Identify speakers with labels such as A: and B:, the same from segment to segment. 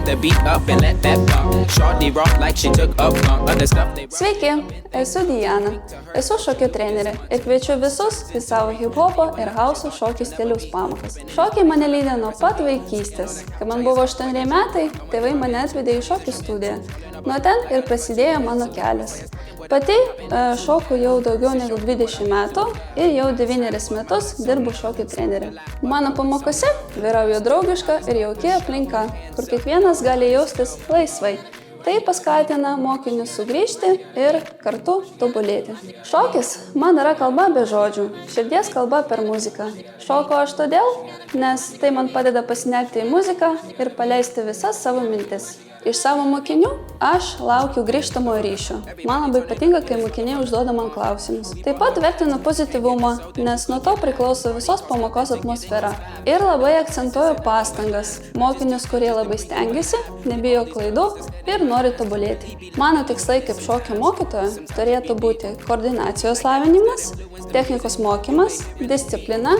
A: the beat up and let that pump. Shorty rock like she took a bump. Other stuff they
B: Sveiki, esu Diana, esu šokio trenerė ir kviečiu visus į savo hip-hopo ir hauso šokių stiliaus pamokas. Šokiai mane lydė nuo pat vaikystės. Kai man buvo 8 metai, tėvai mane atvedė į šokių studiją. Nuo ten ir prasidėjo mano kelias. Pati šoku jau daugiau negu 20 metų ir jau 9 metus dirbu šokių trenerė. Mano pamokose vyrauja draugiška ir jauki aplinka, kur kiekvienas gali jaustis laisvai. Tai paskatina mokinius sugrįžti ir kartu tobulėti. Šokis man yra kalba be žodžių, širdies kalba per muziką. Šoku aš todėl, nes tai man padeda pasinerti į muziką ir paleisti visas savo mintis. Iš savo mokinių aš laukiu grįžtamo ryšio. Man labai patinka, kai mokiniai užduoda man klausimus. Taip pat vertinu pozityvumą, nes nuo to priklauso visos pamokos atmosfera. Ir labai akcentuoju pastangas. Mokinius, kurie labai stengiasi, nebijo klaidų ir nori tobulėti. Mano tikslai kaip šokio mokytojo turėtų būti koordinacijos lavinimas, technikos mokymas, disciplina,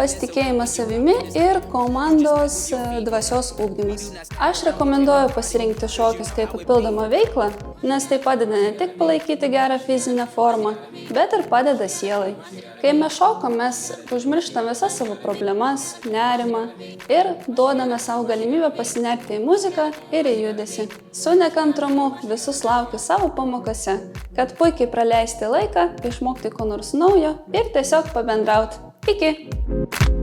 B: pasitikėjimas savimi ir komandos dvasios ugdymas. Aš rekomenduoju pasirinkti šokius kaip papildomą veiklą, nes tai padeda ne tik palaikyti gerą fizinę formą, bet ir padeda sielai. Kai mes šokom, mes užmirštam visas savo problemas, nerimą ir duodame savo galimybę pasinerti į muziką ir į judesį. Su nekantrumu visus laukiu savo pamokose, kad puikiai praleisti laiką, išmokti ko nors naujo ir tiesiog pabendrauti. Iki!